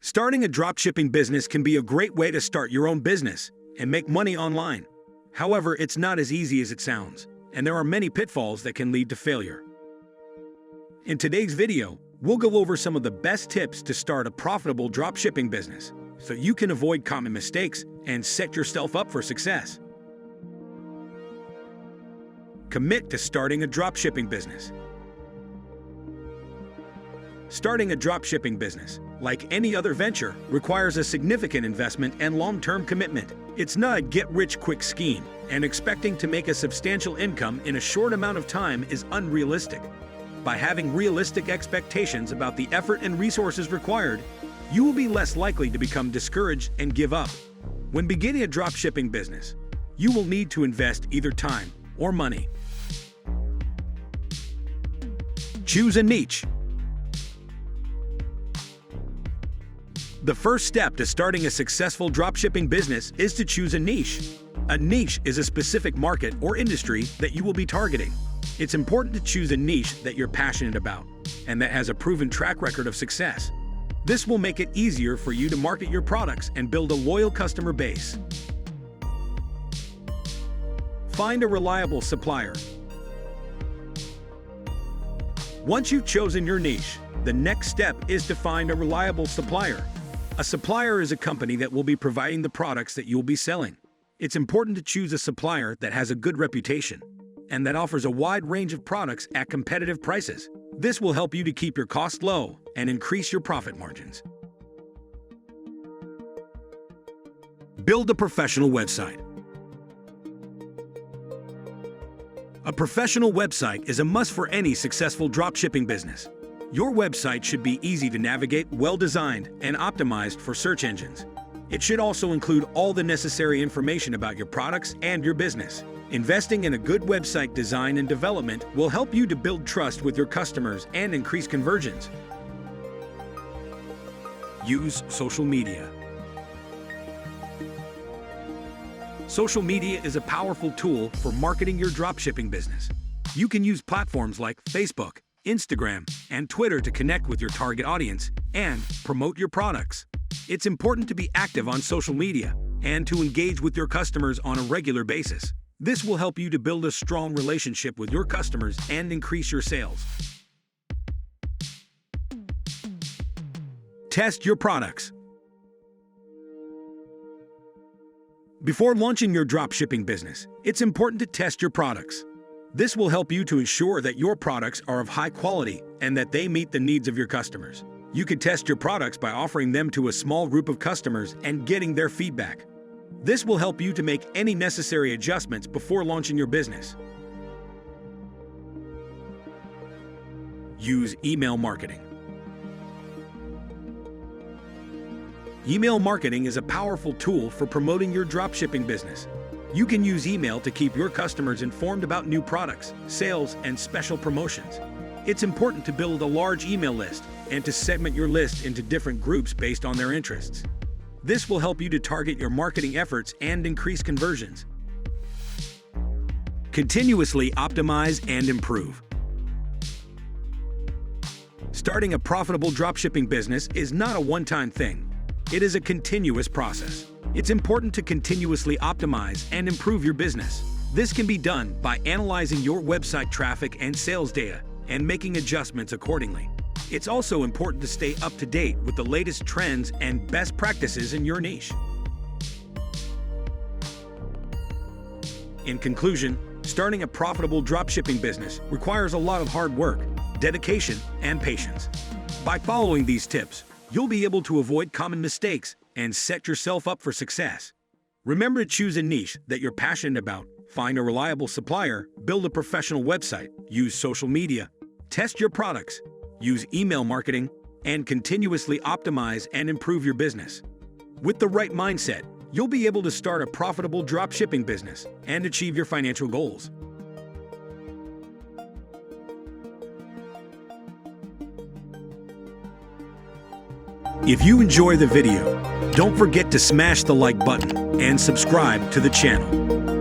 Starting a dropshipping business can be a great way to start your own business and make money online. However, it's not as easy as it sounds, and there are many pitfalls that can lead to failure. In today's video, we'll go over some of the best tips to start a profitable dropshipping business so you can avoid common mistakes and set yourself up for success. Commit to starting a dropshipping business. Starting a dropshipping business, like any other venture, requires a significant investment and long-term commitment. It's not a get-rich-quick scheme, and expecting to make a substantial income in a short amount of time is unrealistic. By having realistic expectations about the effort and resources required, you will be less likely to become discouraged and give up. When beginning a dropshipping business, you will need to invest either time or money. Choose a niche. The first step to starting a successful dropshipping business is to choose a niche. A niche is a specific market or industry that you will be targeting. It's important to choose a niche that you're passionate about and that has a proven track record of success. This will make it easier for you to market your products and build a loyal customer base. Find a reliable supplier. Once you've chosen your niche, the next step is to find a reliable supplier. A supplier is a company that will be providing the products that you'll be selling. It's important to choose a supplier that has a good reputation and that offers a wide range of products at competitive prices. This will help you to keep your costs low and increase your profit margins. Build a professional website. A professional website is a must for any successful dropshipping business. Your website should be easy to navigate, well-designed, and optimized for search engines. It should also include all the necessary information about your products and your business. Investing in a good website design and development will help you to build trust with your customers and increase conversions. Use social media. Social media is a powerful tool for marketing your dropshipping business. You can use platforms like Facebook, Instagram, and Twitter to connect with your target audience and promote your products. It's important to be active on social media and to engage with your customers on a regular basis. This will help you to build a strong relationship with your customers and increase your sales. Test your products. Before launching your dropshipping business, it's important to test your products. This will help you to ensure that your products are of high quality and that they meet the needs of your customers. You can test your products by offering them to a small group of customers and getting their feedback. This will help you to make any necessary adjustments before launching your business. Use email marketing. Email marketing is a powerful tool for promoting your dropshipping business. You can use email to keep your customers informed about new products, sales, and special promotions. It's important to build a large email list and to segment your list into different groups based on their interests. This will help you to target your marketing efforts and increase conversions. Continuously optimize and improve. Starting a profitable dropshipping business is not a one-time thing. It is a continuous process. It's important to continuously optimize and improve your business. This can be done by analyzing your website traffic and sales data and making adjustments accordingly. It's also important to stay up to date with the latest trends and best practices in your niche. In conclusion, starting a profitable dropshipping business requires a lot of hard work, dedication, and patience. By following these tips, you'll be able to avoid common mistakes and set yourself up for success. Remember to choose a niche that you're passionate about, find a reliable supplier, build a professional website, use social media, test your products, use email marketing, and continuously optimize and improve your business. With the right mindset, you'll be able to start a profitable dropshipping business and achieve your financial goals. If you enjoy the video, don't forget to smash the like button and subscribe to the channel.